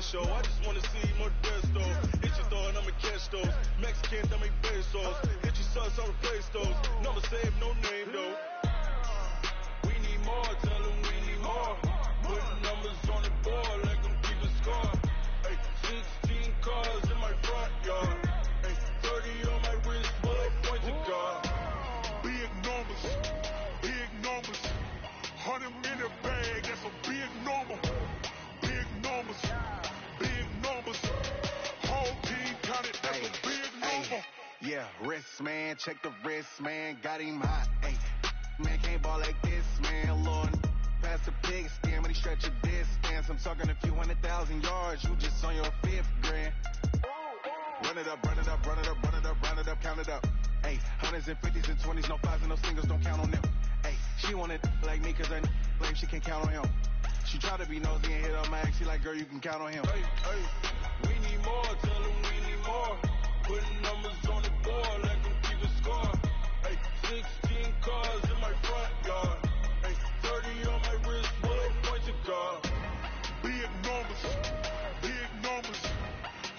show. I just wanna see more resto. Hit your throw and I'ma catch those. Mexicans, I make pesos. Hit your sons, I'll replace those. Never save no name though. We need more, tell them we need more. Putting numbers on the board like I'm keeping score. Ay, 16 cars in my front yard. Ay, 30 on my wrist, bullet point to God. Big numbers, big numbers. 100 in the bag, that's a big number. Big numbers, big numbers. Whole team counted, that's a big number. Yeah, wrist man, check the wrist man, got him hot. Ay, man can't ball like this, man. Lord, pass the pig skin when he stretch a distance. I'm talking a few 100,000 yards, you just on your 5th grand. Run it up, run it up, run it up, run it up, round it up, count it up. Ay, hundreds and 50s and 20s, no 5s and no singles, don't count on them. Ay, she wanted like me cause her claim she can count on him. She tried to be nosy and hit on my ex, she like, girl, you can count on him. Hey, hey, we need more, tell them we need more. Putting numbers on the board like I'm keeping score. Hey, 16 cars in my front yard. Hey, 30 on my wrist, bullet point to God. Big numbers, big numbers.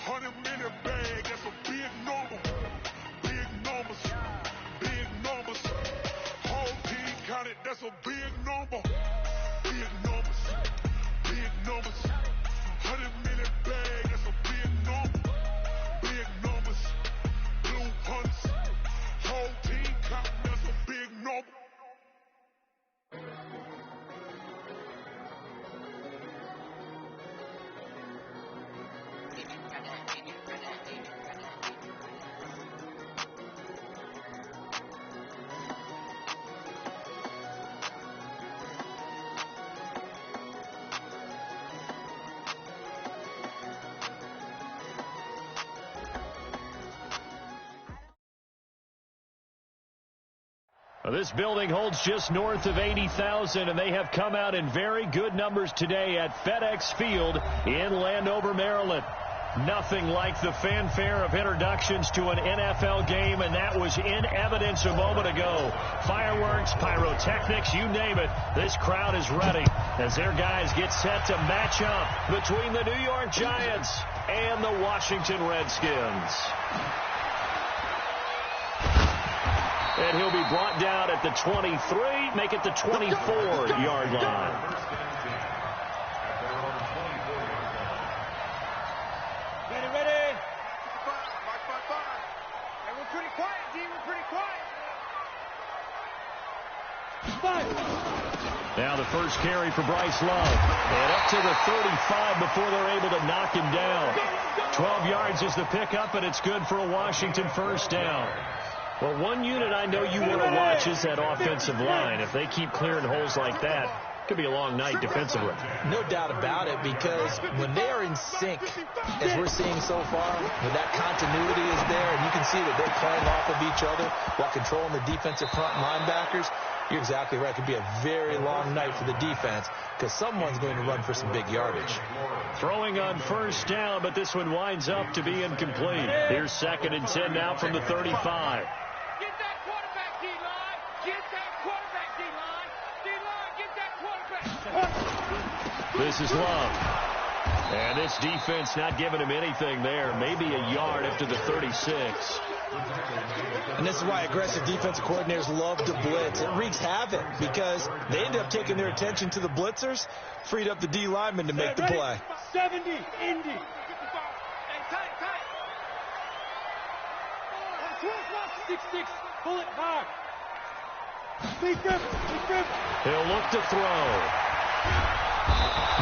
100 in the bag, that's a big number. Big numbers, big numbers. Whole team counted, that's a big number. Big numbers, big numbers. 100 in the bag, that's a big number. Big numbers, blue hunts. Whole team counting, that's a big number. This building holds just north of 80,000, and they have come out in very good numbers today at FedEx Field in Landover, Maryland. Nothing like the fanfare of introductions to an NFL game, and that was in evidence a moment ago. Fireworks, pyrotechnics, you name it. This crowd is ready as their guys get set to match up between the New York Giants and the Washington Redskins. And he'll be brought down at the 23, make it the 24-yard line. Ready. Hey, we're pretty quiet, D. We're pretty quiet. Now the first carry for Bryce Love. And up to the 35 before they're able to knock him down. 12 yards is the pickup, and it's good for a Washington first down. Well, one unit I know you want to watch is that offensive line. If they keep clearing holes like that, it could be a long night defensively. No doubt about it, because when they are in sync, as we're seeing so far, when that continuity is there, and you can see that they're playing off of each other while controlling the defensive front linebackers, you're exactly right. It could be a very long night for the defense because someone's going to run for some big yardage. Throwing on first down, but this one winds up to be incomplete. Here's 2nd and 10 now from the 35. Get that quarterback, D-line. Get that quarterback, D-line. D-line, get that quarterback. This is Love. And this defense not giving him anything there. Maybe a yard up to the 36. And this is why aggressive defensive coordinators love to blitz. It wreaks havoc because they end up taking their attention to the blitzers, freed up the D lineman to make the play. 70, Indy. Hey, tight. 6-6, pull it back. Big grip. He'll look to throw.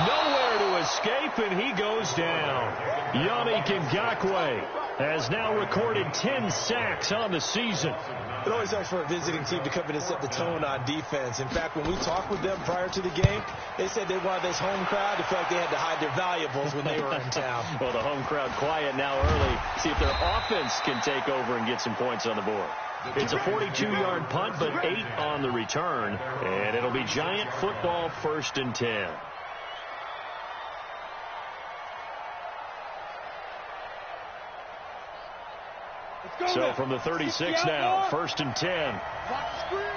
Nowhere to escape, and he goes down. Yannick Ngakoue has now recorded 10 sacks on the season. It always helps for a visiting team to come in and set the tone on defense. In fact, when we talked with them prior to the game, they said they wanted this home crowd to feel like they had to hide their valuables when they were in town. Well, the home crowd quiet now early. See if their offense can take over and get some points on the board. It's a 42-yard punt, but 8 on the return. And it'll be Giant football 1st and 10. So from the 36 now, 1st and 10. Watch the screen.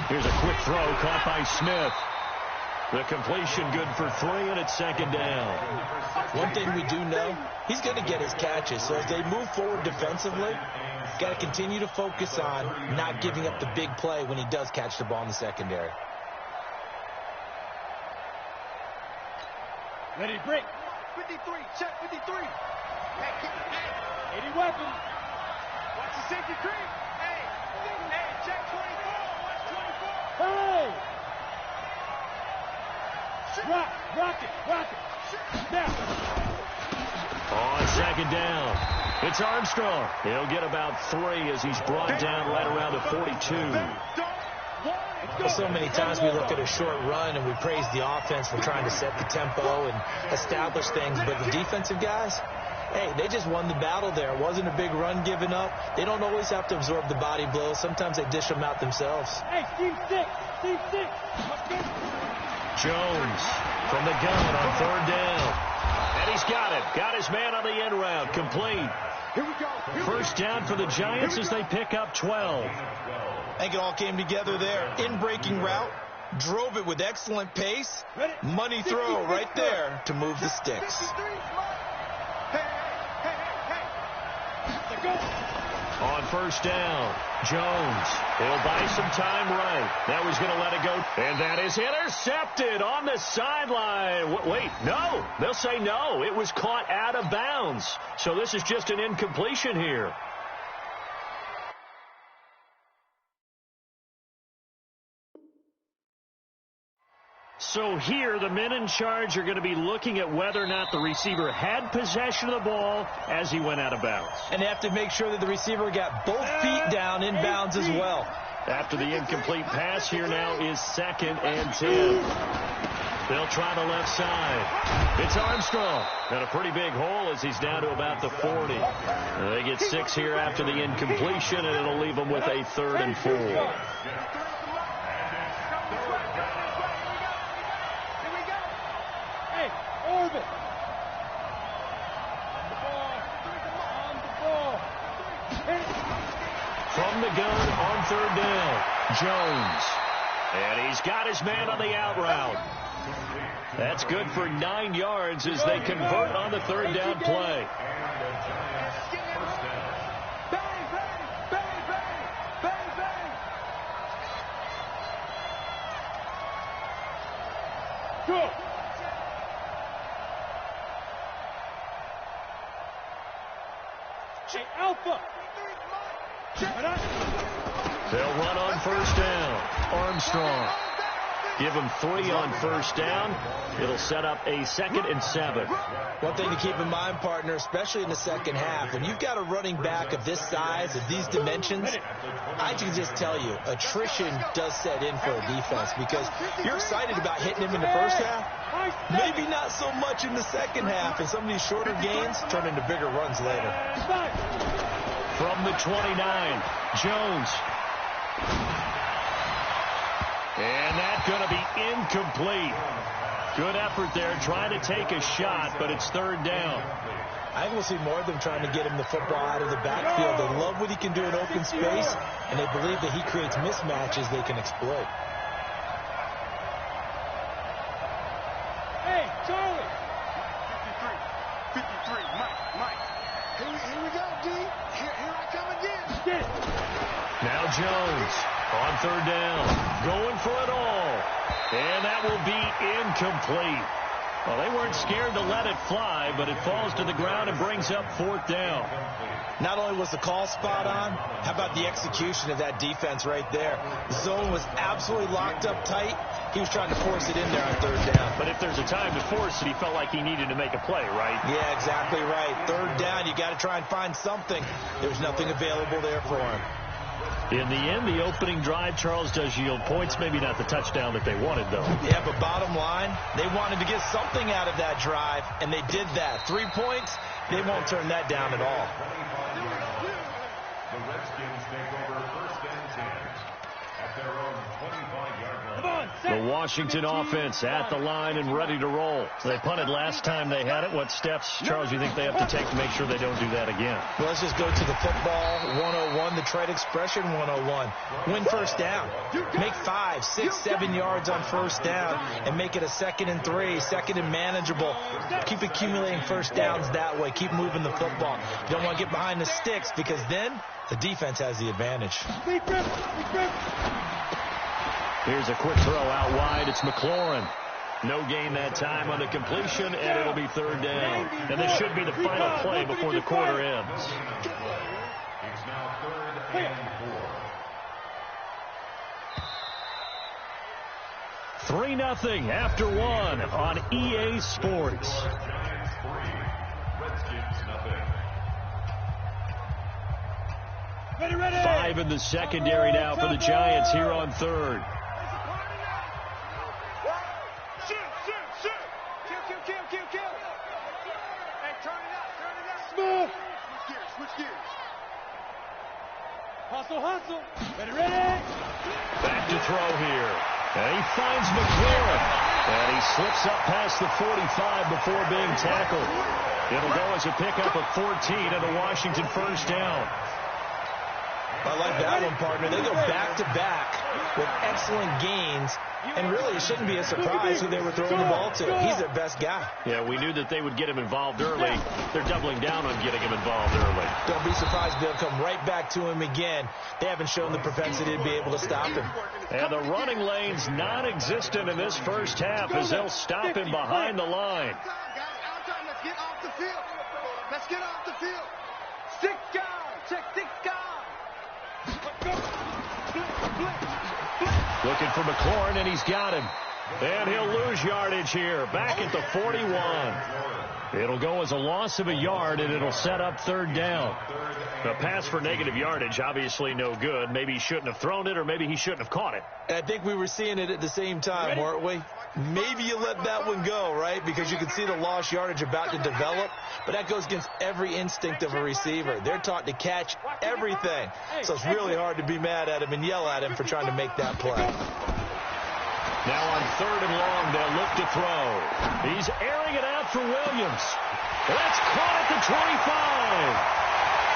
Here's a quick throw caught by Smith. The completion good for 3, and it's second down. One thing we do know, he's going to get his catches. So as they move forward defensively, got to continue to focus on not giving up the big play when he does catch the ball in the secondary. Ready to break. 53, check 53. Hey, 80 weapon. Watch the safety creep. Hey, check 24. Watch 24. Hey! Rock it. Now. On second down, it's Armstrong. He'll get about 3 as he's brought down right around the 42. Well, so many times we look at a short run and we praise the offense for trying to set the tempo and establish things, but the defensive guys, hey, they just won the battle there. It wasn't a big run given up. They don't always have to absorb the body blows. Sometimes they dish them out themselves. Hey, team 6. Jones from the gun on 3rd down. And he's got it. Got his man on the end route. Complete. Here we go. First down for the Giants as they pick up 12. I think it all came together there. In-breaking route. Drove it with excellent pace. Money throw right there to move the sticks. Hey. Let's go. On first down, Jones. He'll buy some time right. That was going to let it go. And that is intercepted on the sideline. Wait, no. They'll say no. It was caught out of bounds. So this is just an incompletion here. So here, the men in charge are going to be looking at whether or not the receiver had possession of the ball as he went out of bounds. And they have to make sure that the receiver got both feet down in bounds as well. After the incomplete pass, here now is 2nd and 10. They'll try the left side. It's Armstrong. And a pretty big hole as he's down to about the 40. They get 6 here after the incompletion, and it'll leave them with a 3rd and 4. Orbit. From the gun on 3rd down, Jones. And he's got his man on the out route. That's good for 9 yards as they convert on the 3rd down play. Go. Hey, Alpha. They'll run on first down. Armstrong. Give him 3 on first down. It'll set up a 2nd and 7. One thing to keep in mind, partner, especially in the second half, when you've got a running back of this size, of these dimensions, I can just tell you, attrition does set in for a defense because you're excited about hitting him in the first half. Maybe not so much in the second half, and some of these shorter gains turn into bigger runs later. From the 29, Jones. And that's going to be incomplete. Good effort there trying to take a shot, but it's 3rd down. I think we'll see more of them trying to get him the football out of the backfield. They love what he can do in open space, and they believe that he creates mismatches they can exploit. Hey, Charlie. 53, Mike. Here we go, D. Here I come again. Get it. Now Jones on 3rd down, going for it all. And that will be incomplete. Well, they weren't scared to let it fly, but it falls to the ground and brings up 4th down. Not only was the call spot on, how about the execution of that defense right there? The zone was absolutely locked up tight. He was trying to force it in there on 3rd down. But if there's a time to force it, he felt like he needed to make a play, right? Yeah, exactly right. 3rd down, you got to try and find something. There's nothing available there for him. In the end, the opening drive, Charles, does yield points. Maybe not the touchdown that they wanted, though. Yeah, but bottom line, they wanted to get something out of that drive, and they did that. 3 points, they won't turn that down at all. The Redskins take over 1st and 10 at their own 25-yard line. Come on, The Washington offense at the line and ready to roll. They punted last time they had it. What steps, Charles, you think they have to take to make sure they don't do that again? Well, let's just go to the football 101, the trade expression 101. Win first down. Make 5, 6, 7 yards on first down and make it a 2nd and 3, 2nd and manageable. Keep accumulating first downs that way. Keep moving the football. You don't want to get behind the sticks because then the defense has the advantage. Here's a quick throw out wide. It's McLaurin. No gain that time on the completion, and it'll be 3rd down. And this should be the final play before the quarter ends. It's now 3rd and 4. 3-0 after 1 on EA Sports. Giants 3, Redskins 0. Ready. 5 in the secondary now for the Giants here on 3rd. Kill. Hey, turn it up. Smooth. Switch gears. Hustle. Ready. Back to throw here. And he finds McLaurin. And he slips up past the 45 before being tackled. It'll go as a pickup of 14 and a Washington first down. I like that one, partner. They go back-to-back with excellent gains, and really it shouldn't be a surprise who they were throwing the ball to. He's their best guy. Yeah, we knew that they would get him involved early. They're doubling down on getting him involved early. Don't be surprised they'll come right back to him again. They haven't shown the propensity to be able to stop him. And the running lane's non-existent in this first half as they'll stop him behind the line. Let's get off the field. Stick guard. Check stick guard. Looking for McLaurin, and he's got him. And he'll lose yardage here, back at the 41. It'll go as a loss of a yard, and it'll set up 3rd down. A pass for negative yardage, obviously no good. Maybe he shouldn't have thrown it, or maybe he shouldn't have caught it. I think we were seeing it at the same time, weren't we? Maybe you let that one go, right? Because you can see the lost yardage about to develop. But that goes against every instinct of a receiver. They're taught to catch everything. So it's really hard to be mad at him and yell at him for trying to make that play. Now on 3rd and long, they'll look to throw. He's airing it out for Williams. That's caught at the 25.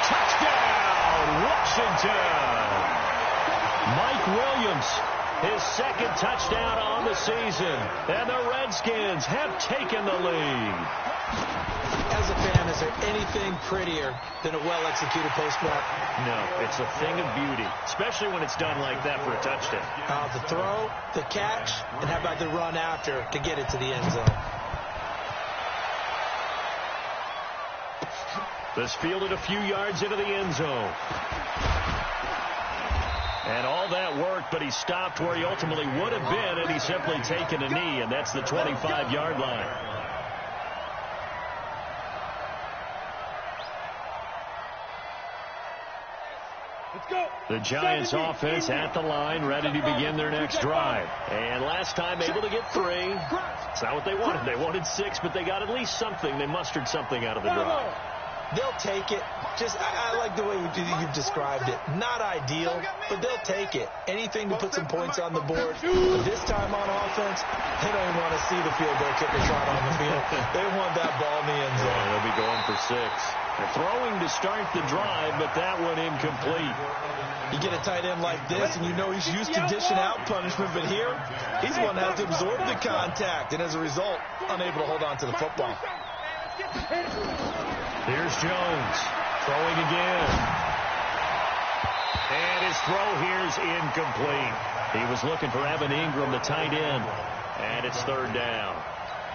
Touchdown, Washington. Mike Williams, his 2nd touchdown on the season. And the Redskins have taken the lead. As a fan, is there anything prettier than a well-executed postmark? No, it's a thing of beauty, especially when it's done like that for a touchdown. The throw, the catch, and how about the run after to get it to the end zone? This fielded a few yards into the end zone. And all that worked, but he stopped where he ultimately would have been, and he's simply taken a knee, and that's the 25-yard line. The Giants offense at the line, ready to begin their next drive. And last time able to get 3. It's not what they wanted. They wanted 6, but they got at least something. They mustered something out of the drive. They'll take it. I like the way you've described it. Not ideal, but they'll take it. Anything to put some points on the board. But this time on offense, they don't even want to see the field goal kicker trot on the field. They want that ball in the end zone. Yeah, they'll be going for 6. They're throwing to start the drive, but that one incomplete. You get a tight end like this, and you know he's used to dishing out punishment, but here, he's the one that has to absorb the contact, and as a result, unable to hold on to the football. Here's Jones, throwing again. And his throw here's incomplete. He was looking for Evan Ingram, the tight end, and it's 3rd down.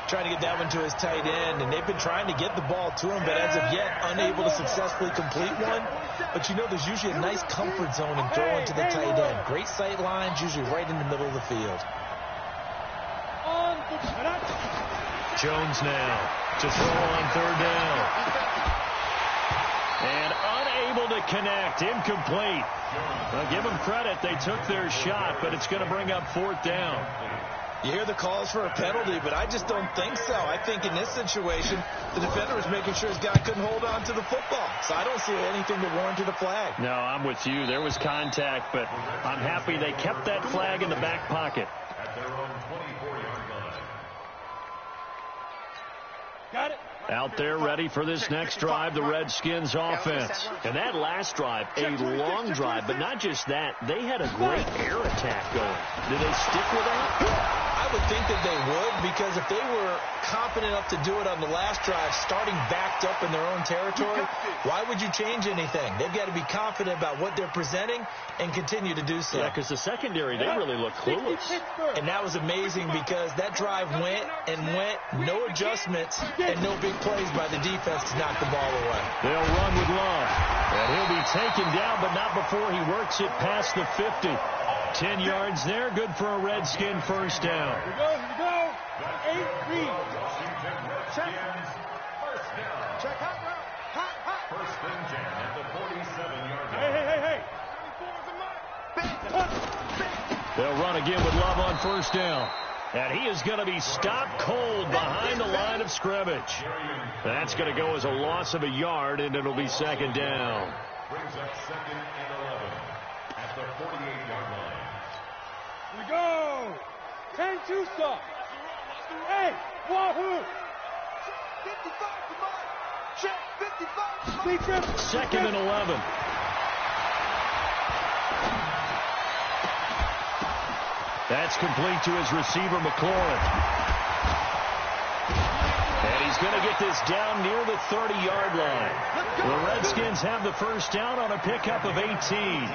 Trying to get that one to his tight end, and they've been trying to get the ball to him, but as of yet, unable to successfully complete one. But you know there's usually a nice comfort zone in throwing to the tight end. Great sight lines, usually right in the middle of the field. Jones now to throw on 3rd down. And unable to connect, incomplete. Well, give them credit, they took their shot, but it's going to bring up 4th down. You hear the calls for a penalty, but I just don't think so. I think in this situation, the defender was making sure his guy couldn't hold on to the football. So I don't see anything that warranted a flag. No, I'm with you. There was contact, but I'm happy they kept that flag in the back pocket. their own 24-yard line. Got it. Out there ready for this next drive, the Redskins offense. And that last drive, a long drive, but not just that. They had a great air attack going. Did they stick with that? I would think that they would, because if they were confident enough to do it on the last drive, starting backed up in their own territory, why would you change anything? They've got to be confident about what they're presenting and continue to do so. Yeah, because the secondary, they really look clueless. And that was amazing because that drive went and went, no adjustments, and no big plays by the defense to knock the ball away. They'll run with Love. And he'll be taken down, but not before he works it past the 50. 10 yards there, good for a Redskin first down. Here we go. 8 read. Check. Check hot route. Hot. First and 10 at the 47-yard line. Hey. They'll run again with Love on first down. And he is going to be stopped cold behind the line of scrimmage. That's going to go as a loss of a yard, and it'll be second down. Brings up second and 11 at the 48-yard line. Here we go. 10-2 stop. Hey, wahoo. 55 to mine. Check 55. Second and 11. That's complete to his receiver, McLaurin. And he's going to get this down near the 30-yard line. The Redskins have the first down on a pickup of 18.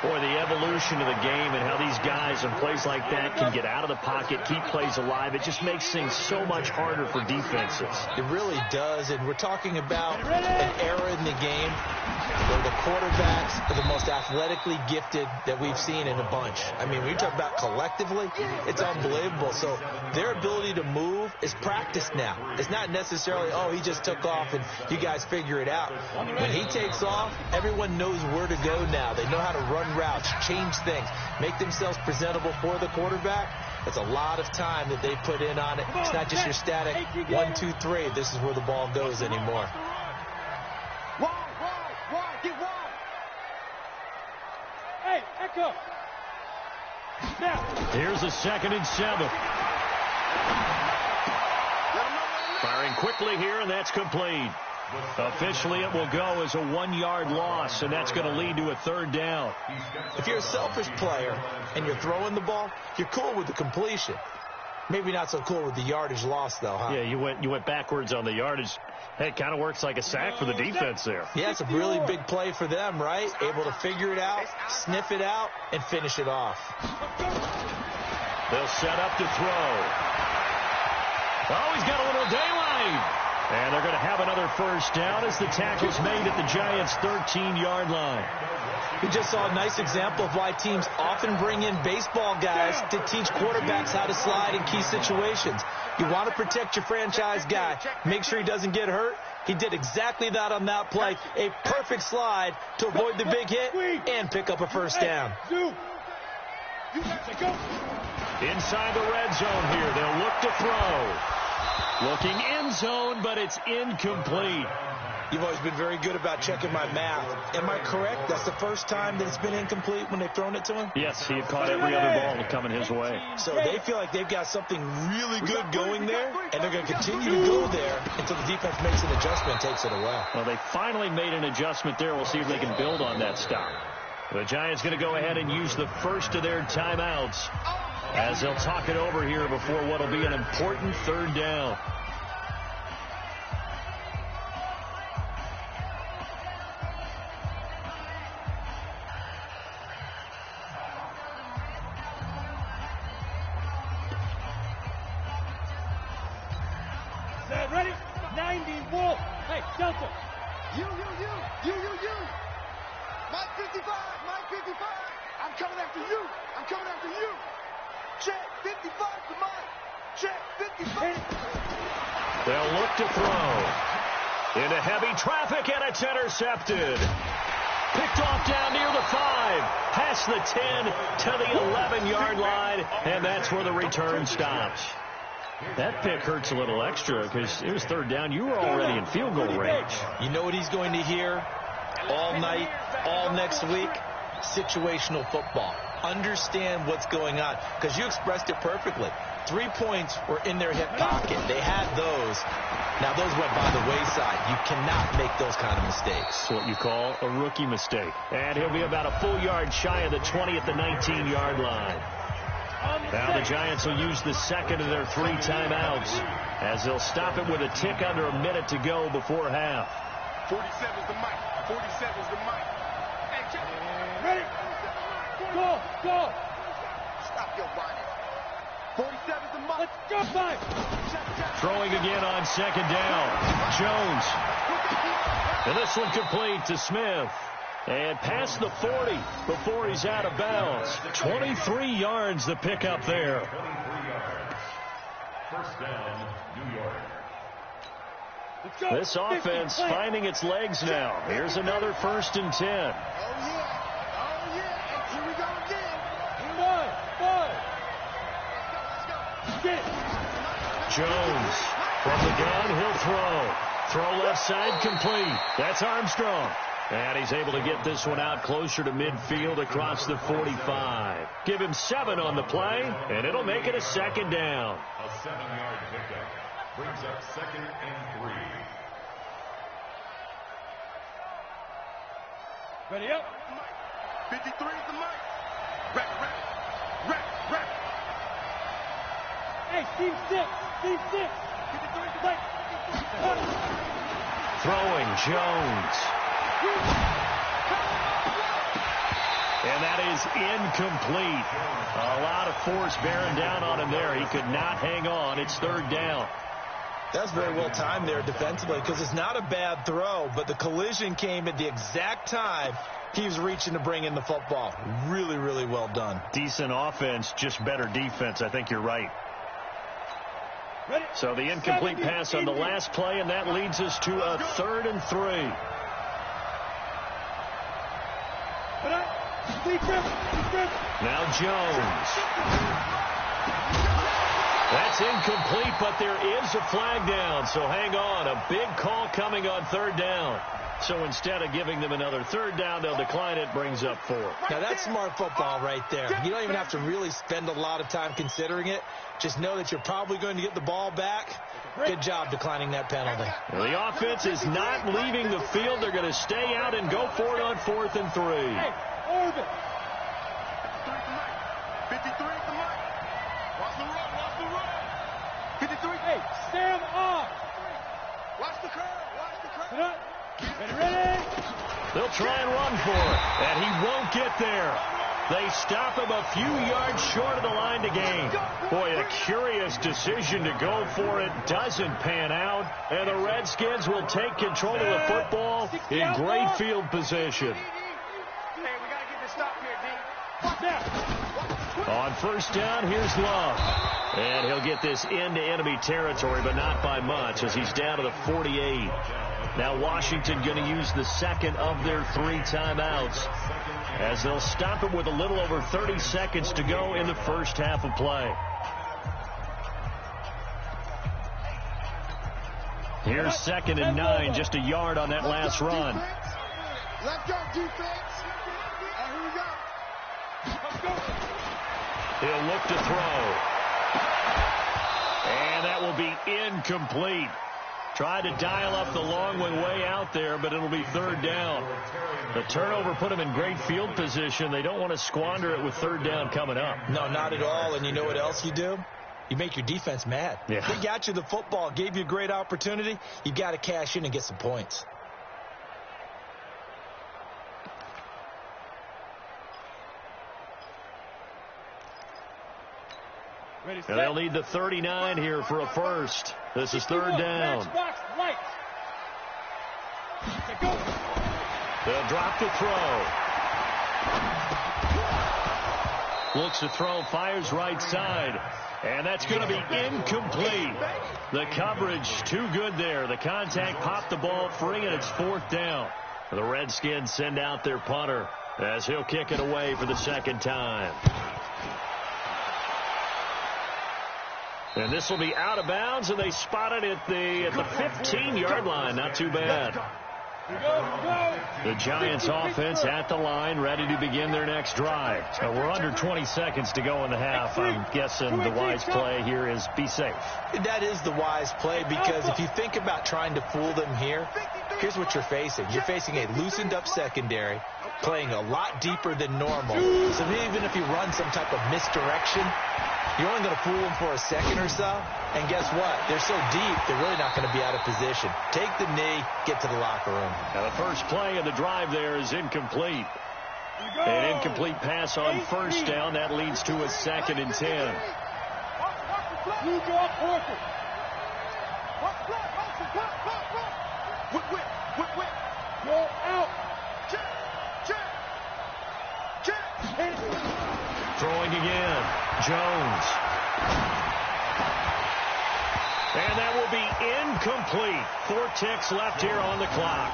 Boy, the evolution of the game and how these guys in plays like that can get out of the pocket, keep plays alive, it just makes things so much harder for defenses. It really does, and we're talking about an era in the game where the quarterbacks are the most athletically gifted that we've seen in a bunch. I mean, when you talk about collectively, it's unbelievable. So their ability to move is practiced now. It's not necessarily, oh, he just took off and you guys figure it out. When he takes off, everyone knows where to go now. They know how to run routes, change things, make themselves presentable for the quarterback. That's a lot of time that they put in on it. It's not just your static 1, 2, 3. This is where the ball goes anymore. Wide, get wide. Hey, echo. Now. Here's a 2nd and 7. Firing quickly here, and that's complete. Officially, it will go as a 1-yard loss, and that's going to lead to a 3rd down. If you're a selfish player and you're throwing the ball, you're cool with the completion. Maybe not so cool with the yardage loss, though, huh? Yeah, you went backwards on the yardage. Hey, it kind of works like a sack for the defense there. Yeah, it's a really big play for them, right? Able to figure it out, sniff it out, and finish it off. They'll set up to throw. Oh, he's got a little daylight. And they're going to have another first down as the tackle's made at the Giants' 13-yard line. We just saw a nice example of why teams often bring in baseball guys to teach quarterbacks how to slide in key situations. You want to protect your franchise guy. Make sure he doesn't get hurt. He did exactly that on that play. A perfect slide to avoid the big hit and pick up a first down. Inside the red zone here. They'll look to throw. Looking end zone, but it's incomplete. You've always been very good about checking my math. Am I correct? That's the first time that it's been incomplete when they've thrown it to him? Yes, he had caught every other ball coming his way. So they feel like they've got something really good going there, and they're going to continue to go there until the defense makes an adjustment and takes it away. Well, they finally made an adjustment there. We'll see if they can build on that stop. The Giants going to go ahead and use the first of their timeouts as they'll talk it over here before what will be an important 3rd down. Ready? 90 Wolf. Hey, Delta. You. Mike 55. I'm coming after you. Check 55 to Mike. Check 55. They'll look to throw. Into heavy traffic, and it's intercepted. Picked off down near the 5. Past the 10 to the 11-yard line, and that's where the return stops. That pick hurts a little extra because it was 3rd down. You were already in field goal range. You know what he's going to hear all night, all next week? Situational football. understand what's going on, because you expressed it perfectly. 3 points were in their hip pocket. They had those. Now, those went by the wayside. You cannot make those kind of mistakes. It's what you call a rookie mistake. And he'll be about a full yard shy of the 20 at the 19-yard line. Now the Giants will use the second of their 3 timeouts as they'll stop it with a tick under a minute to go before half. 47's the mic. 47's the mic. Hey, Ready? Go, go. stop your whining. 47's the mic. Let's go, five. Throwing again on second down. Jones. And this one complete to Smith. And past the 40 before he's out of bounds. 23 yards the pickup there. First down, New York. Let's go. This offense finding its legs now. Here's another 1st and 10. Oh, yeah. Oh, yeah. Here we go again. Five. Get it. Jones from the gun, he'll throw. Throw left side complete. That's Armstrong. And he's able to get this one out closer to midfield across the 45. Give him 7 on the play, and it'll make it a 2nd down. A 7-yard pickup brings up 2nd and 3. Ready up. 53's the mic. Rack. Hey, Steve 6. Steve 6. 53's the mic. Throwing Jones. And that is incomplete. A lot of force bearing down on him there. He could not hang on. It's 3rd down. That's very well timed there defensively, because it's not a bad throw, but the collision came at the exact time he was reaching to bring in the football. Really, really well done. Decent offense, just better defense. I think you're right. Ready. So the incomplete pass on the last play, and that leads us to a 3rd and 3. Now Jones. That's incomplete, but there is a flag down, so hang on. A big call coming on 3rd down. So instead of giving them another 3rd down, they'll decline it, brings up 4. Now, that's smart football right there. You don't even have to really spend a lot of time considering it. Just know that you're probably going to get the ball back. Good job declining that penalty. Well, the offense is not leaving the field. They're going to stay out and go for it on 4th and 3. Hey, Orbit. 53's the mic. Watch the run. 53. Hey, Sam off. Watch the curve. Ready. They'll try and run for it, and he won't get there. They stop him a few yards short of the line to gain. Boy, a curious decision to go for it. Doesn't pan out, and the Redskins will take control of the football in great field position. Hey, we got to get this stop here, D. Watch out. On 1st down, here's Love. And he'll get this into enemy territory, but not by much, as he's down to the 48. Now Washington going to use the 2nd of their 3 timeouts, as they'll stop it with a little over 30 seconds to go in the first half of play. Here's 2nd and 9, just a yard on that last run. Let's go, defense. And here we go. Let's go. He'll look to throw. And that will be incomplete. Tried to dial up the long one way out there, but it'll be 3rd down. The turnover put them in great field position. They don't want to squander it with 3rd down coming up. No, not at all. And you know what else you do? You make your defense mad. Yeah. They got you the football, gave you a great opportunity. You got to cash in and get some points. Ready, And they'll need the 39 here for a first. This is 3rd down. Matchbox lights. Go. They'll drop the throw. Looks to throw, fires right side. And that's going to be incomplete. The coverage too good there. The contact popped the ball free, and it's 4th down. The Redskins send out their punter as he'll kick it away for the 2nd time. And this will be out of bounds, and they spot it at the 15-yard line. Not too bad. The Giants offense at the line, ready to begin their next drive. We're under 20 seconds to go in the half. I'm guessing the wise play here is be safe. That is the wise play, because if you think about trying to fool them here, here's what you're facing. You're facing a loosened up secondary, playing a lot deeper than normal. So even if you run some type of misdirection, you're only going to fool them for a second or so. And guess what? They're so deep, they're really not going to be out of position. Take the knee, get to the locker room. Now the first play of the drive there is incomplete. An incomplete pass on first down. That leads to a 2nd and 10. Go out. Throwing again. Jones. And that will be incomplete. 4 ticks left here on the clock.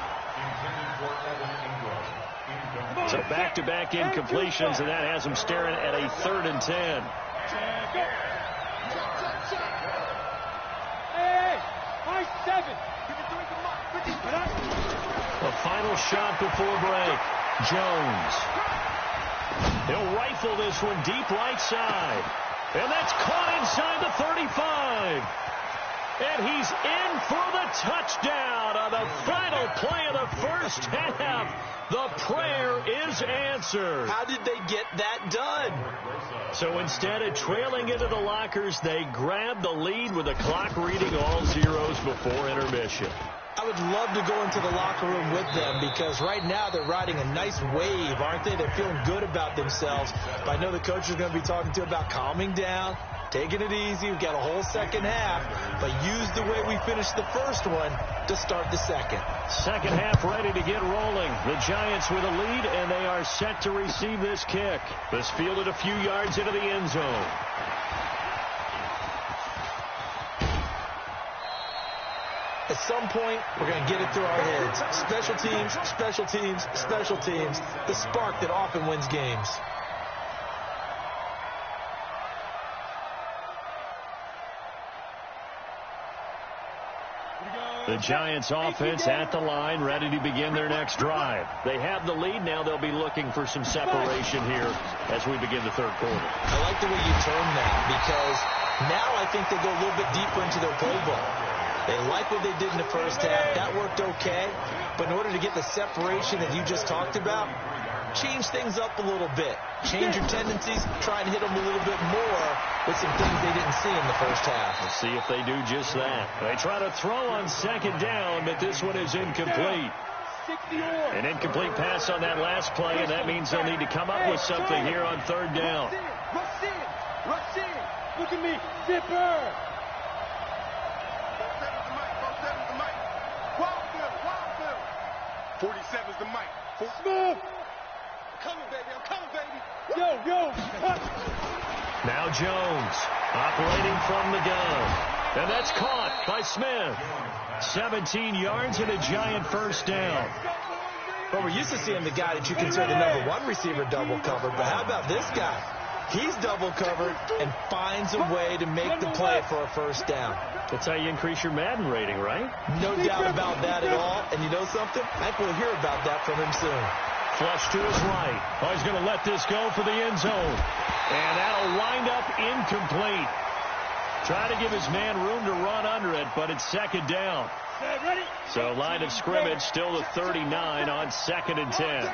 So back-to-back incompletions, and that has them staring at a 3rd and 10. The final shot before break. Jones. He'll rifle this one deep right side. And that's caught inside the 35. And he's in for the touchdown on the final play of the first half. The prayer is answered. How did they get that done? So instead of trailing into the lockers, they grabbed the lead with the clock reading all zeros before intermission. I would love to go into the locker room with them, because right now they're riding a nice wave, aren't they? They're feeling good about themselves. But I know the coach is going to be talking to about calming down, taking it easy. We've got a whole second half, but use the way we finished the first one to start the second. Second half ready to get rolling. The Giants with a lead, and they are set to receive this kick. This fielded a few yards into the end zone. At some point, we're going to get it through our heads. Special teams, special teams, special teams. The spark that often wins games. The Giants offense at the line, ready to begin their next drive. They have the lead. Now they'll be looking for some separation here as we begin the third quarter. I like the way you term that, because now I think they go a little bit deeper into their playbook. They like what they did in the first half. That worked okay. But in order to get the separation that you just talked about, change things up a little bit. Change your tendencies. Try and hit them a little bit more with some things they didn't see in the first half. We'll see if they do just that. They try to throw on second down, but this one is incomplete. An incomplete pass on that last play, and that means they'll need to come up with something here on third down. Rush in. Rush in. Look at me. Zipper. 47's the mic. Smooth. Coming, baby. I'm coming, baby. Yo. Now Jones operating from the gun. And that's caught by Smith. 17 yards and a Giant first down. Well, we're used to seeing the guy that you consider the number one receiver double covered, but how about this guy? He's double covered and finds a way to make the play for a first down. That's how you increase your Madden rating, right? No doubt about that at all. And you know something? I think we'll hear about that from him soon. Flush to his right. Oh, he's going to let this go for the end zone. And that'll wind up incomplete. Try to give his man room to run under it, but it's second down. So line of scrimmage still the 39 on 2nd and 10.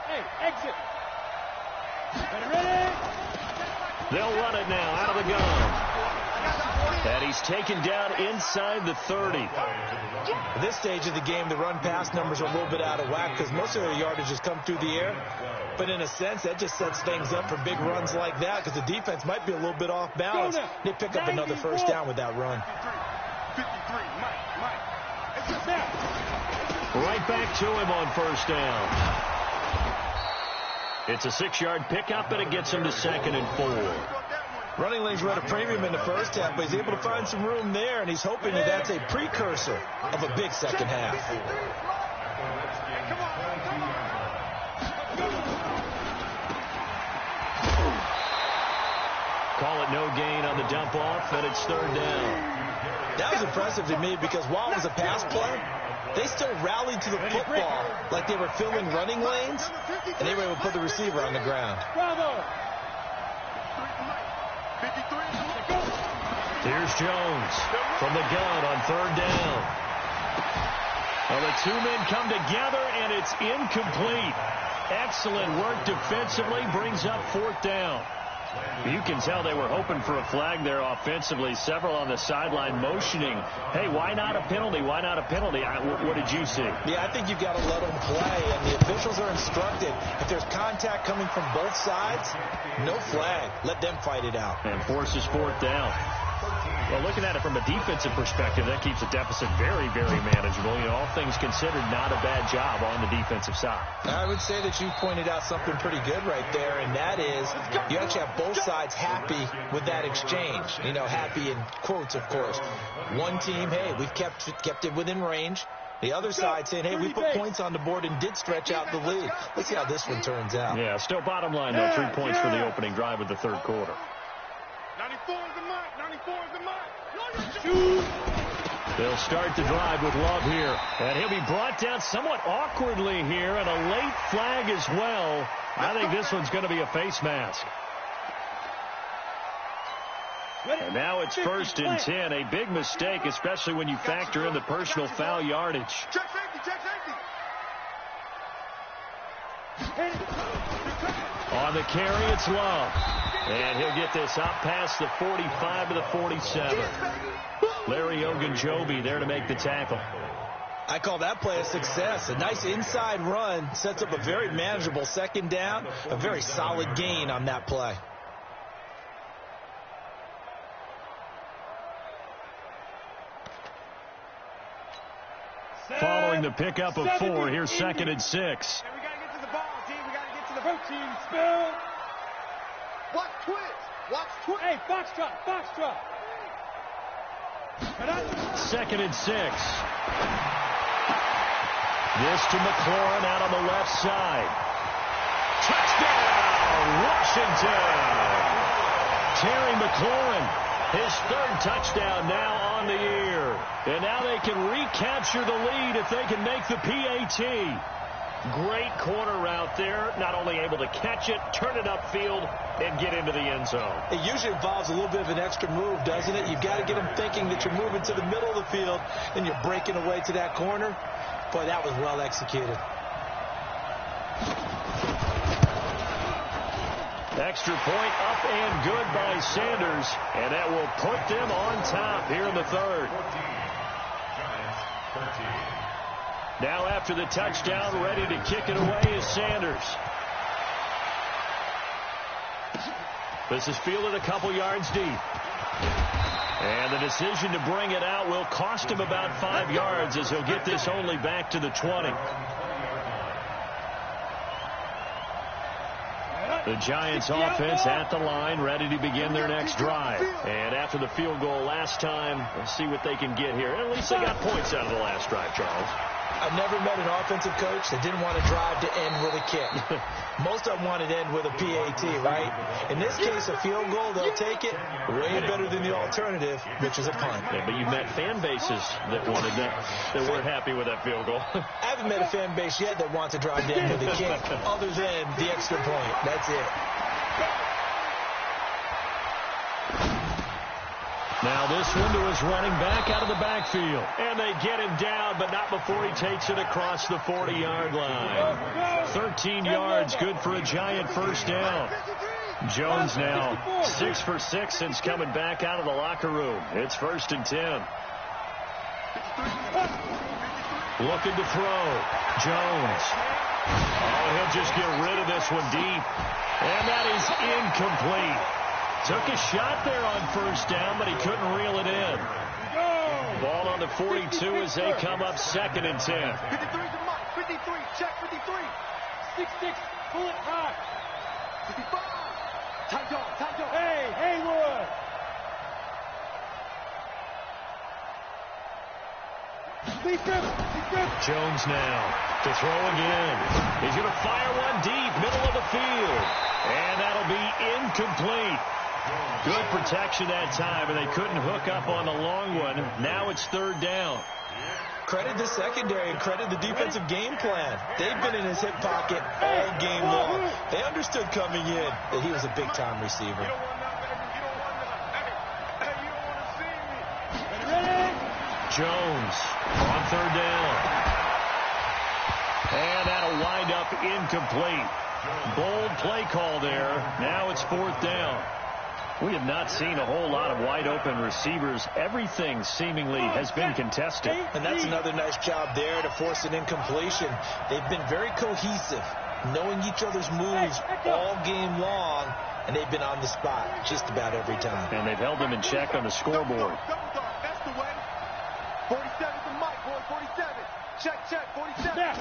Hey, exit. Ready? They'll run it now out of the gun. And he's taken down inside the 30. At this stage of the game, the run-pass numbers are a little bit out of whack because most of their yardage has come through the air. But in a sense, that just sets things up for big runs like that because the defense might be a little bit off balance. They pick up another first down with that run. 53, Mike. Right back to him on first down. It's a 6-yard pickup, and it gets him to 2nd and 4. Running lanes were at a premium in the first half, but he's able to find some room there, and he's hoping that that's a precursor of a big second half. call it no gain on the dump off, and it's third down. That was impressive to me because while it was a pass play, they still rallied to the football like they were filling running lanes, and they were able to put the receiver on the ground. Here's Jones from the gun on third down. Well, the two men come together, and it's incomplete. Excellent work defensively, brings up fourth down. You can tell they were hoping for a flag there offensively. Several on the sideline motioning, hey, why not a penalty? Why not a penalty? What did you see? Yeah, I think you've got to let them play, and the officials are instructed. If there's contact coming from both sides, no flag. Let them fight it out. And forces fourth down. Well, looking at it from a defensive perspective, that keeps the deficit very, very manageable. You know, all things considered, not a bad job on the defensive side. I would say that you pointed out something pretty good right there, and that is you actually have both sides happy with that exchange. You know, happy in quotes, of course. One team, hey, we've kept it within range. The other side saying, hey, we put points on the board and did stretch out the lead. Let's see how this one turns out. Yeah, still bottom line, though, 3 points for the opening drive of the third quarter. 94 is the mark. 94 is the mark. They'll start the drive with Love here. And he'll be brought down somewhat awkwardly here, and a late flag as well. I think this one's going to be a face mask. And now it's 1st and 10. A big mistake, especially when you factor in the personal foul yardage. Check safety. On the carry, it's Love. And he'll get this up past the 45 to the 47. Larry Ogunjobi there to make the tackle. I call that play a success. A nice inside run sets up a very manageable second down. A very solid gain on that play. Following the pickup of 4, here's 2nd and 6. We got to get to the ball, team. We got to get to the protein spill. Watch twitch. Hey, foxtrot. 2nd and 6. This to McLaurin out on the left side. Touchdown, Washington. Terry McLaurin, his 3rd touchdown now on the year. And now they can recapture the lead if they can make the PAT. Great corner route there. Not only able to catch it, turn it upfield, and get into the end zone. It usually involves a little bit of an extra move, doesn't it? You've got to get them thinking that you're moving to the middle of the field and you're breaking away to that corner. Boy, that was well executed. Extra point up and good by Sanders, and that will put them on top here in the 3rd. Now after the touchdown, ready to kick it away is Sanders. This is fielded a couple yards deep. And the decision to bring it out will cost him about 5 yards as he'll get this only back to the 20. The Giants offense at the line, ready to begin their next drive. And after the field goal last time, we'll see what they can get here. At least they got points out of the last drive, Charles. I've never met an offensive coach that didn't want to drive to end with a kick. Most of them wanted to end with a PAT, right? In this case, a field goal, they'll take it way better than the alternative, which is a punt. Yeah, but you've met fan bases that wanted that weren't happy with that field goal. I haven't met a fan base yet that wants to drive to end with a kick, other than the extra point. That's it. Now this one to his running back out of the backfield. And they get him down, but not before he takes it across the 40-yard line. 13 yards, good for a Giant first down. Jones now 6 for 6 since coming back out of the locker room. It's 1st and 10. Looking to throw. Jones. Oh, he'll just get rid of this one deep. And that is incomplete. Took a shot there on first down, but he couldn't reel it in. Ball on the 42 as they come up 2nd and 10. 53 to Mike. 53. Check 53. 6-6. Pull it high. 55. Tight dog. Hey, Haywood. Jones now to throw again. He's going to fire one deep, middle of the field. And that'll be incomplete. Good protection that time, and they couldn't hook up on the long one. Now it's third down. Credit the secondary and credit the defensive game plan. They've been in his hip pocket all game long. They understood coming in that he was a big-time receiver. Jones on third down. And that'll wind up incomplete. Bold play call there. Now it's fourth down. We have not seen a whole lot of wide-open receivers. Everything seemingly has been contested. And that's another nice job there to force an incompletion. They've been very cohesive, knowing each other's moves all game long, and they've been on the spot just about every time. And they've held them in check on the scoreboard. That's the way. 47's the mic, boy. 47. Check, 47.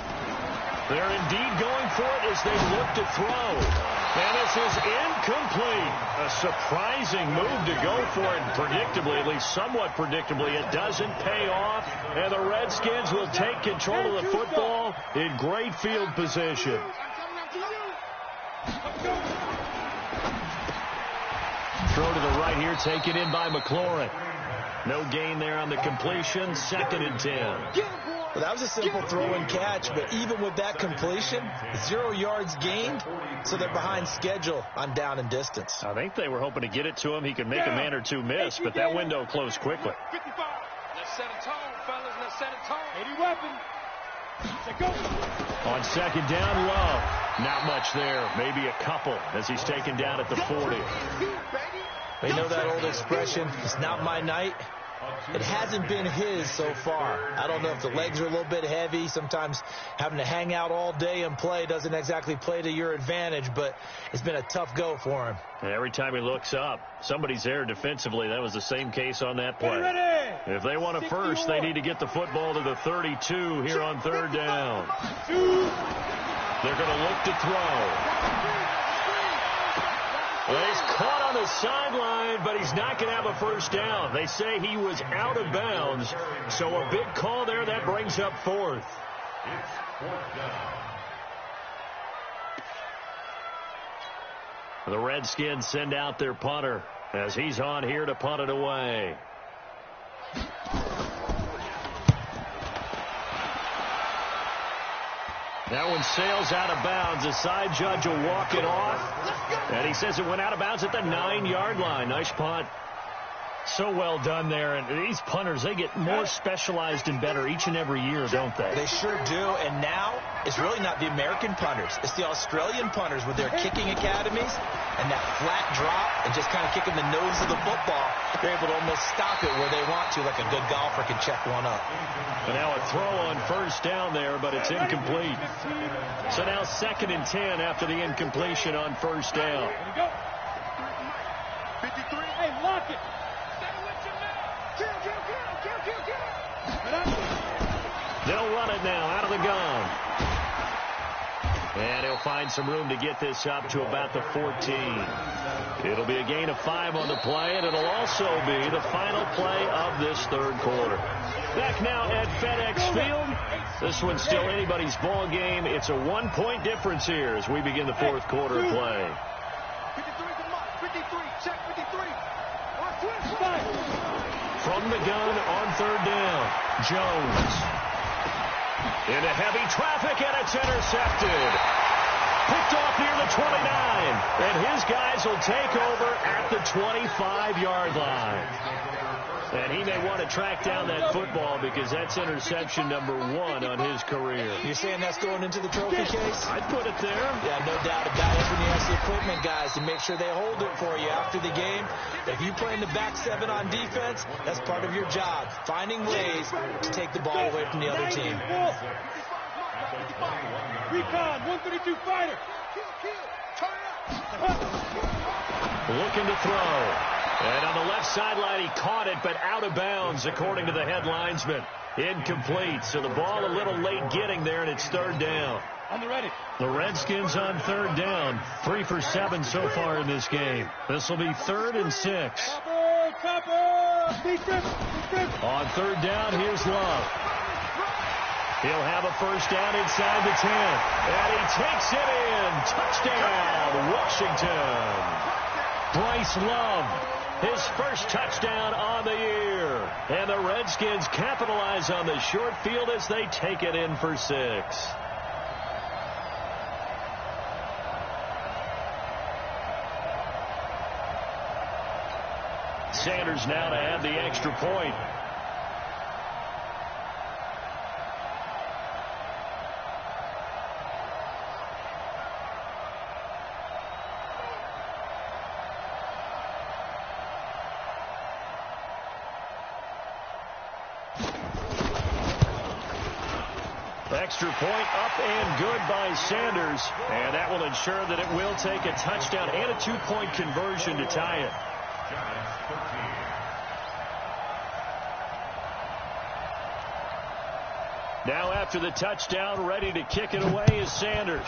They're indeed going for it as they look to throw. And this is incomplete. A surprising move to go for it. Predictably, at least somewhat predictably, it doesn't pay off. And the Redskins will take control of the football in great field position. Throw to the right here, taken in by McLaurin. No gain there on the completion. 2nd and 10. Well, that was a simple throw and catch, but even with that completion, 0 yards gained, so they're behind schedule on down and distance. I think they were hoping to get it to him. He could make a man or two miss, but that window closed quickly. 55. Let's set a tone, fellas. Let's set a tone. 80 weapon. Let's go. On 2nd down, Love. Not much there. Maybe a couple as he's taken down at the 40. They know that old expression, it's not my night. It hasn't been his so far. I don't know if the legs are a little bit heavy. Sometimes having to hang out all day and play doesn't exactly play to your advantage, but it's been a tough go for him. And every time he looks up, somebody's there defensively. That was the same case on that play. If they want a first, they need to get the football to the 32 here on 3rd down. They're going to look to throw. Well, he's caught on the sideline, but he's not going to have a first down. They say he was out of bounds, so a big call there. That brings up 4th. It's 4th down. The Redskins send out their punter as he's on here to punt it away. That one sails out of bounds. The side judge will walk it off. And he says it went out of bounds at the 9-yard line. Nice punt. So well done there. And these punters, they get more specialized and better each and every year, don't they? They sure do. And now it's really not the American punters. It's the Australian punters with their kicking academies and that flat drop and just kind of kicking the nose of the football. They're able to almost stop it where they want to, like a good golfer can check one up. And now a throw on first down there, but it's incomplete. So now 2nd and 10 after the incompletion on first down. 53. Hey, lock it. They'll run it now out of the gun. And he'll find some room to get this up to about the 14. It'll be a gain of 5 on the play, and it'll also be the final play of this 3rd quarter. Back now at FedEx Field. This one's still anybody's ball game. It's a 1-point difference here as we begin the 4th quarter of play. 53, check 53. From the gun on 3rd down, Jones. Into heavy traffic, and it's intercepted. Picked off near the 29. And his guys will take over at the 25-yard line. And he may want to track down that football because that's interception number 1 on his career. You're saying that's going into the trophy case? I'd put it there. Yeah, no doubt about it. When you ask the equipment guys to make sure they hold it for you after the game. If you play in the back 7 on defense, that's part of your job. Finding ways to take the ball away from the other team. Recon, 132 fighter. Looking to throw. And on the left sideline, he caught it, but out of bounds, according to the head linesman. Incomplete. So the ball a little late getting there, and it's 3rd down. On the ready. The Redskins on 3rd down. 3 for 7 so far in this game. This will be 3rd and 6. On 3rd down, here's Love. He'll have a first down inside the 10. And he takes it in. Touchdown, Washington. Bryce Love, his first touchdown on the year. And the Redskins capitalize on the short field as they take it in for 6. Sanders now to add the extra point. Extra point up and good by Sanders. And that will ensure that it will take a touchdown and a 2-point conversion to tie it. Now after the touchdown, ready to kick it away is Sanders.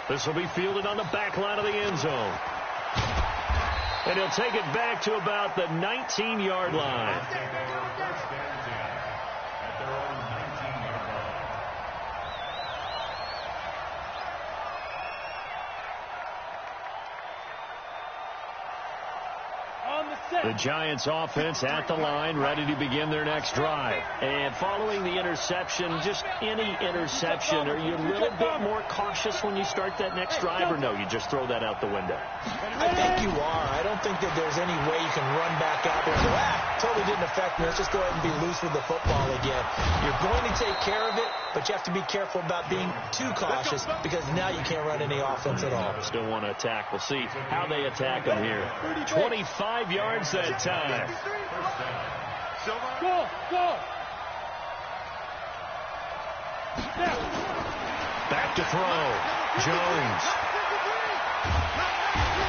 This will be fielded on the back line of the end zone. And he'll take it back to about the 19-yard line. The Giants offense at the line, ready to begin their next drive. And following the interception, just any interception, are you a little bit more cautious when you start that next drive, or no, you just throw that out the window? I think you are. I don't think that there's any way you can run back out there and go, totally didn't affect me. Let's just go ahead and be loose with the football again. You're going to take care of it, but you have to be careful about being too cautious because now you can't run any offense at all. Still want to attack. We'll see how they attack them here. 25 yards that time. Go! Back to throw. Jones.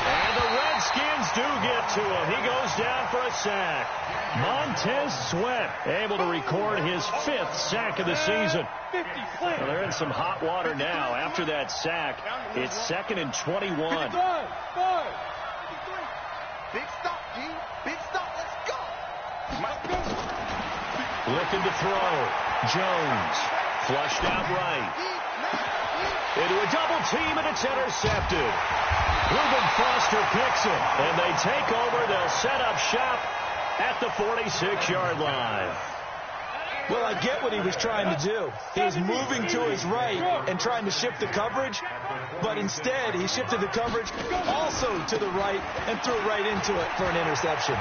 And the Redskins do get to him. He goes down for a sack. Montez Sweat able to record his 5th sack of the season. Well, they're in some hot water now. After that sack, it's 2nd and 21. Big stop, G. Big stop. Let's go. Looking to throw. Jones. Flushed out right. Into a double team, and it's intercepted. Reuben Foster picks it, and they take over. They'll set up shop at the 46-yard line. Well, I get what he was trying to do. He was moving to his right and trying to shift the coverage, but instead he shifted the coverage also to the right and threw right into it for an interception.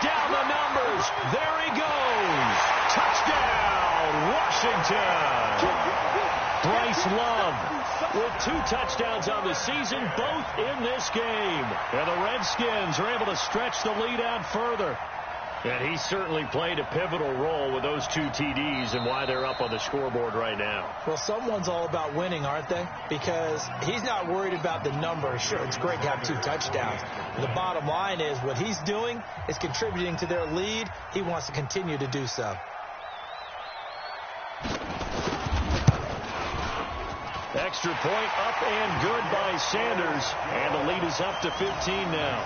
Down the numbers. There he goes. Touchdown, Washington. Bryce Love with 2 touchdowns on the season, both in this game. And the Redskins are able to stretch the lead out further. And he certainly played a pivotal role with those 2 TDs and why they're up on the scoreboard right now. Well, someone's all about winning, aren't they? Because he's not worried about the numbers. Sure, it's great to have 2 touchdowns. The bottom line is what he's doing is contributing to their lead. He wants to continue to do so. Extra point up and good by Sanders. And the lead is up to 15 now.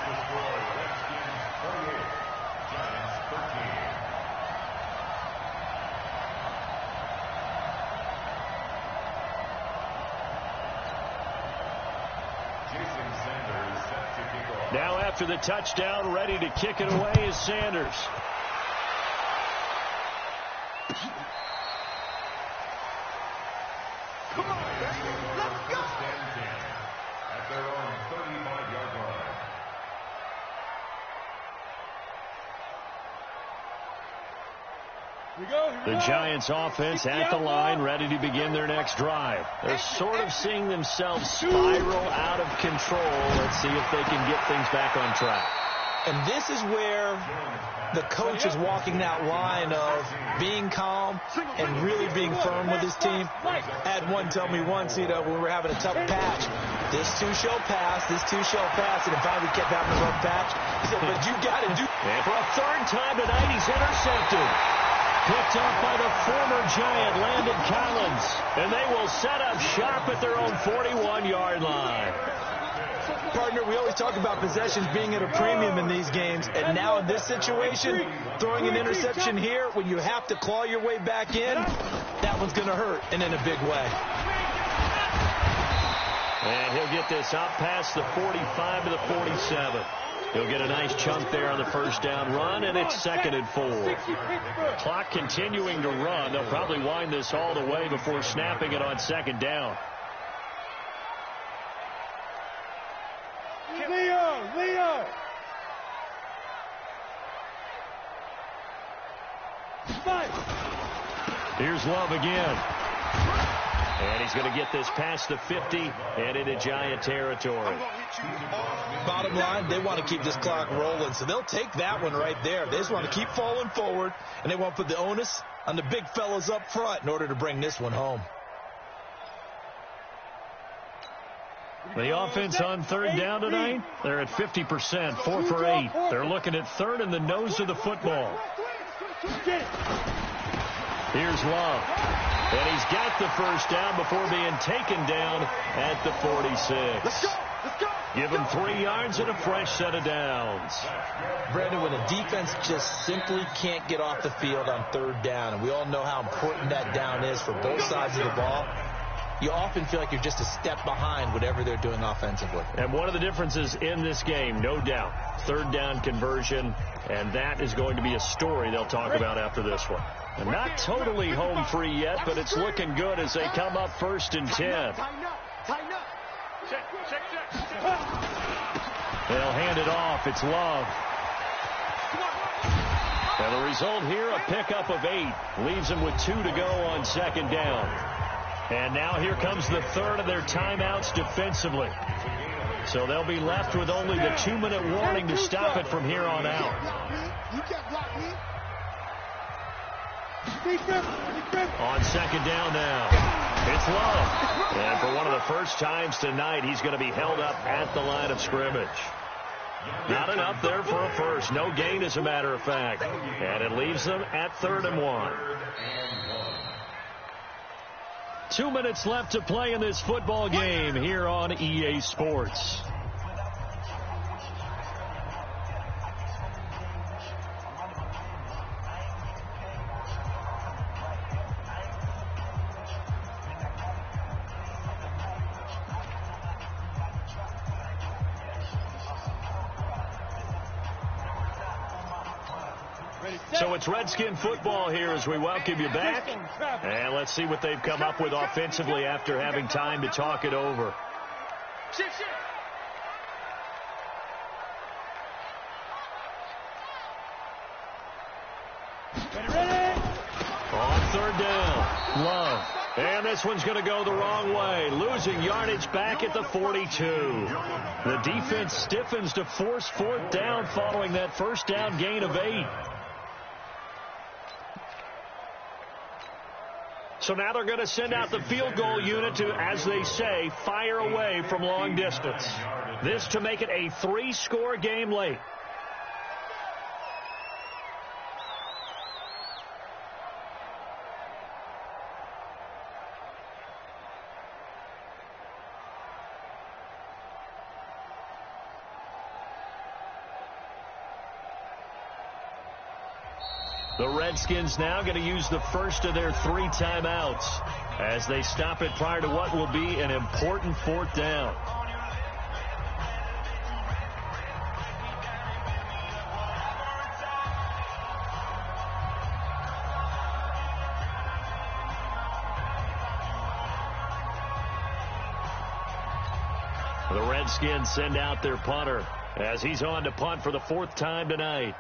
Now after the touchdown, ready to kick it away is Sanders. Come on, baby. Let's go. At their own 35-yard line. The Giants offense at the line, ready to begin their next drive. They're sort of seeing themselves spiral out of control. Let's see if they can get things back on track. And this is where the coach is walking that line of being calm and really being firm with his team. I had one tell me once, when we were having a tough patch, this too shall pass, this too shall pass, and finally kept having a rough patch. He said, but you got to do. And for a 3rd time tonight, he's intercepted. Picked up by the former Giant, Landon Collins. And they will set up shop at their own 41-yard line. Partner, we always talk about possessions being at a premium in these games, and now in this situation, throwing an interception here when you have to claw your way back in, that one's going to hurt, and in a big way. And he'll get this up past the 45 to the 47. He'll get a nice chunk there on the first down run, and it's 2nd and 4. Clock continuing to run. They'll probably wind this all the way before snapping it on 2nd down. Leo! Here's Love again. And he's going to get this past the 50 and into Giant territory. Bottom line, they want to keep this clock rolling, so they'll take that one right there. They just want to keep falling forward, and they want to put the onus on the big fellas up front in order to bring this one home. The offense on 3rd down tonight, they're at 50%, 4 for 8. They're looking at 3rd in the nose of the football. Here's Love. And he's got the first down before being taken down at the 46. Let's go! Give him 3 yards and a fresh set of downs. Brandon, when a defense just simply can't get off the field on 3rd down, and we all know how important that down is for both sides of the ball, you often feel like you're just a step behind whatever they're doing offensively. And one of the differences in this game, no doubt, 3rd down conversion, and that is going to be a story they'll talk about after this one. And not totally home free yet, but it's looking good as they come up 1st and 10. Tighten up. Check. They'll hand it off. It's Love. And the result here, a pickup of 8. Leaves them with 2 to go on 2nd down. And now here comes the 3rd of their timeouts defensively. So they'll be left with only the 2-minute warning to stop it from here on out. You can't block me. On 2nd down now, it's Love. And for one of the first times tonight, he's going to be held up at the line of scrimmage. Not enough there for a first. No gain, as a matter of fact. And it leaves them at 3rd and 1. 2 minutes left to play in this football game here on EA Sports. So it's Redskin football here as we welcome you back. And let's see what they've come up with offensively after having time to talk it over. On 3rd down, Love. And this one's going to go the wrong way, losing yardage back at the 42. The defense stiffens to force 4th down following that first down gain of 8. So now they're going to send out the field goal unit to, as they say, fire away from long distance. This to make it a 3-score game late. The Redskins now going to use the first of their 3 timeouts as they stop it prior to what will be an important 4th down. The Redskins send out their punter as he's on to punt for the 4th time tonight.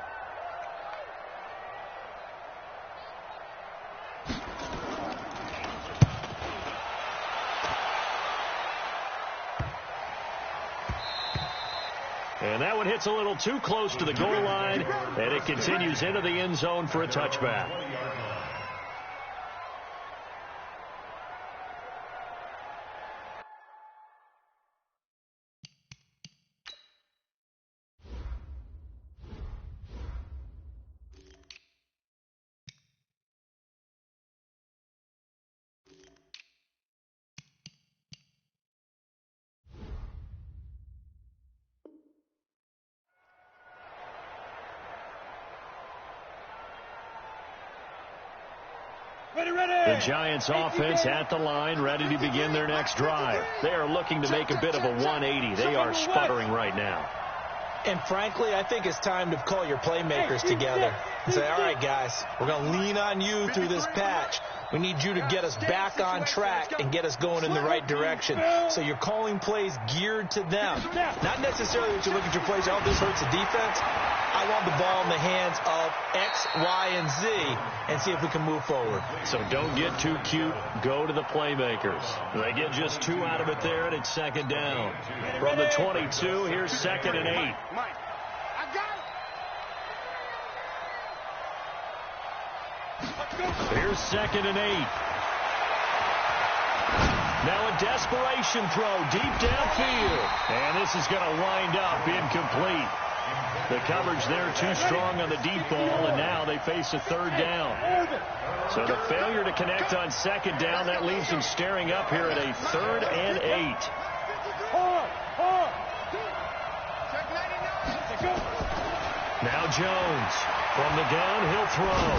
And that one hits a little too close to the goal line, and it continues into the end zone for a touchback. The Giants offense at the line, ready to begin their next drive. They are looking to make a bit of a 180. They are sputtering right now. And frankly, I think it's time to call your playmakers together and say, all right, guys, we're going to lean on you through this patch. We need you to get us back on track and get us going in the right direction. So you're calling plays geared to them. Not necessarily that you look at your plays, oh, this hurts the defense. I want the ball in the hands of X, Y, and Z and see if we can move forward. So don't get too cute. Go to the playmakers. They get just 2 out of it there, and it's second down. From the 22, here's 2nd and 8. Here's 2nd and 8. Now a desperation throw deep downfield. And this is going to wind up incomplete. The coverage there too strong on the deep ball, and now they face a 3rd down. So the failure to connect on 2nd down, that leaves them staring up here at a 3rd and 8. Now Jones from the gun, he'll throw.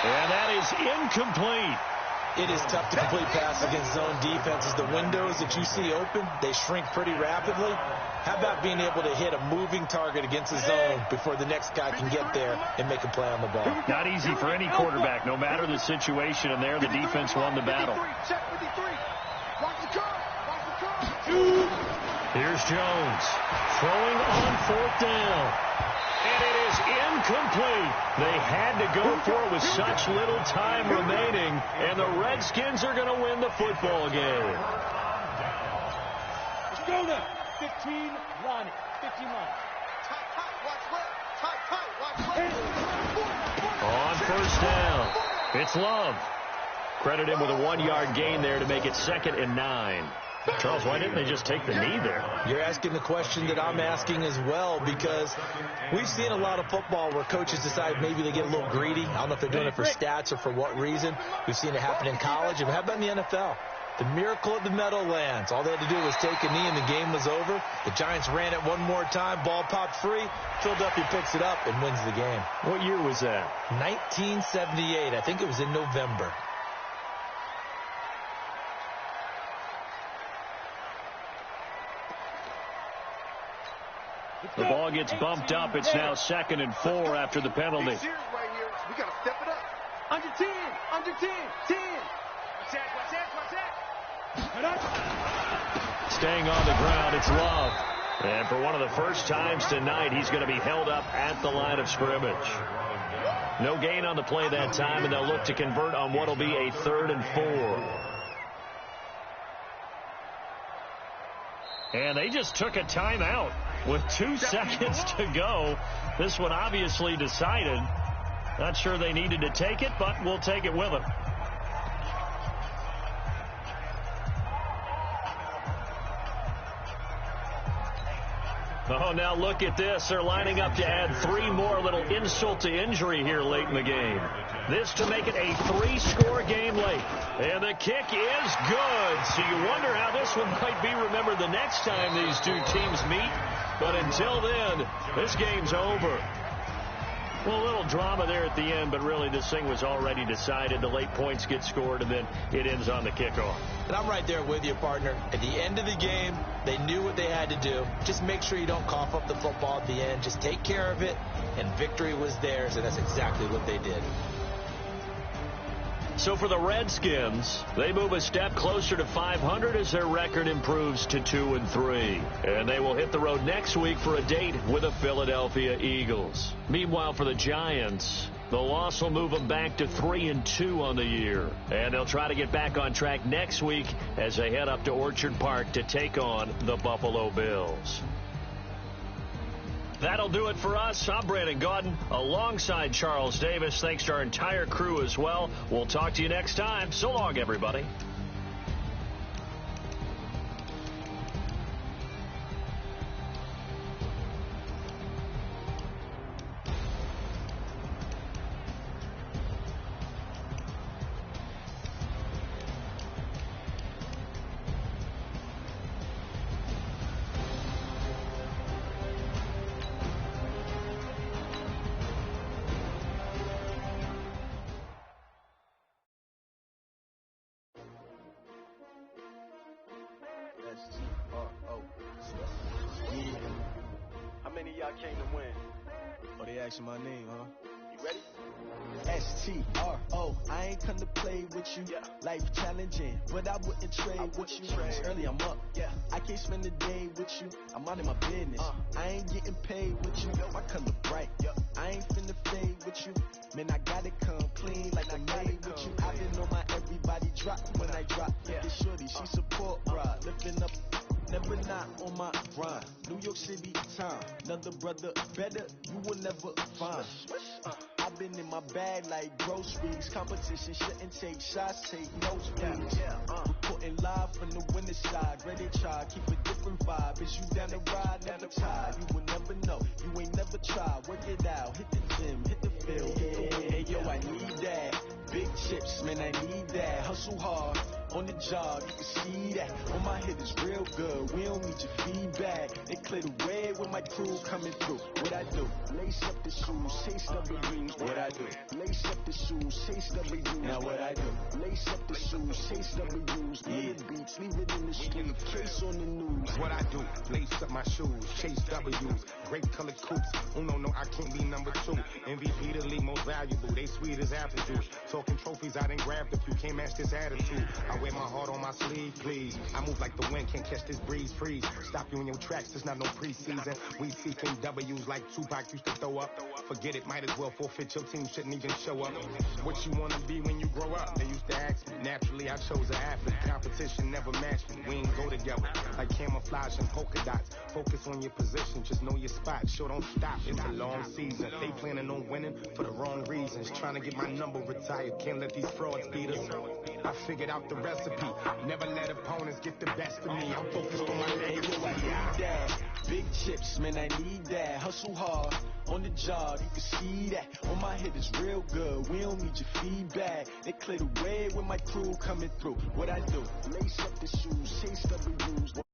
And that is incomplete. It is tough to complete passes against zone defenses. The windows that you see open, they shrink pretty rapidly. How about being able to hit a moving target against the zone before the next guy can get there and make a play on the ball? Not easy for any quarterback, no matter the situation, and there the defense won the battle. Here's Jones throwing on 4th down. And it is incomplete. They had to go for it with such little time remaining, and the Redskins are going to win the football game. Let's go now. 15 line. 15 line. On 1st down, it's Love. Credit him with a 1-yard gain there to make it 2nd and 9. Charles, why didn't they just take the knee there? You're asking the question that I'm asking as well, because we've seen a lot of football where coaches decide maybe they get a little greedy. I don't know if they're doing it for stats or for what reason. We've seen it happen in college. And how about in the NFL? The miracle of the Meadowlands. All they had to do was take a knee and the game was over. The Giants ran it one more time. Ball popped free. Philadelphia picks it up and wins the game. What year was that? 1978. I think it was in November. The ball gets bumped up. It's now 2nd and 4 after the penalty. We got to step it up. Under 10. Under 10. 10. Staying on the ground, it's Love. And for one of the first times tonight, he's going to be held up at the line of scrimmage. No gain on the play that time, and they'll look to convert on what will be a 3rd and 4. And they just took a timeout with 2 seconds to go. This one obviously decided. Not sure they needed to take it, but we'll take it with them. Oh, now look at this. They're lining up to add 3 more, little insult to injury here late in the game. This to make it a 3-score game late. And the kick is good. So you wonder how this one might be remembered the next time these two teams meet. But until then, this game's over. Well, a little drama there at the end, but really this thing was already decided. The late points get scored, and then it ends on the kickoff. And I'm right there with you, partner. At the end of the game, they knew what they had to do. Just make sure you don't cough up the football at the end. Just take care of it, and victory was theirs, and that's exactly what they did. So for the Redskins, they move a step closer to 500 as their record improves to 2-3. And they will hit the road next week for a date with the Philadelphia Eagles. Meanwhile, for the Giants, the loss will move them back to 3-2 on the year. And they'll try to get back on track next week as they head up to Orchard Park to take on the Buffalo Bills. That'll do it for us. I'm Brandon Gaudin alongside Charles Davis. Thanks to our entire crew as well. We'll talk to you next time. So long, everybody. Yo. Yeah. How many of y'all came to win? Oh, they asking my name, huh? You ready? S-T-R-O, I ain't come to play with you. Life challenging, but I wouldn't trade with you. It's early, I'm up. I can't spend the day with you. I'm out of my business. I ain't getting paid with you. My color bright. I ain't finna fade with you. Man, I gotta come clean like I'm made with you. I been on my everybody drop when I drop. This shorty, she support ride. Lifting up, never not on my grind. New York City time. Another brother better, you will never find. I've been in my bag like groceries. Competition shouldn't take shots, take notes, please. Reporting live from the winning side. Ready to try, keep a different vibe. Is you down the ride, never tired. You will never know, you ain't never tried. Work it out, hit the gym, hit the field, hit the wind. Hey yo, I need that. Big chips, man, I need that. Hustle hard, on the job, you can see that. On my head is real good, we don't need your feedback. They clear the way with my crew coming through. What I do? Lace up the shoes, chase W's. What I do? Lace up the shoes, chase W's. Now what I do? Lace up the shoes, chase W's. Little beats, leave it in the street, case on the news. What I do? Lace up my shoes, chase W's. Great colored coops. Oh no, I can't be number 2. MVP the league most valuable. They sweet as apple juice. Talking trophies, I done grabbed a few. Can't match this attitude. I wear my heart on my sleeve, please. I move like the wind, can't catch this breeze, freeze. Stop you in your tracks, there's not no preseason. We seeking W's like Tupac used to throw up. Forget it, might as well forfeit. Your team shouldn't even show up. What you wanna be when you grow up? They used to ask me. Naturally, I chose an athlete. Competition never matched me. We ain't go together like camouflage and polka dots. Focus on your position, just know your spot. Sure, don't stop. It's a long season. They planning on winning for the wrong reasons. Trying to get my number retired. Can't let these frauds beat us. I figured out the recipe. Never let opponents get the best of me. I'm focused on my legacy. I need that. Big chips, man, I need that. Hustle hard, on the job, you can see that. On my head is real good, we don't need your feedback. They clear the way with my crew coming through. What I do? Lace up the shoes, chase W's.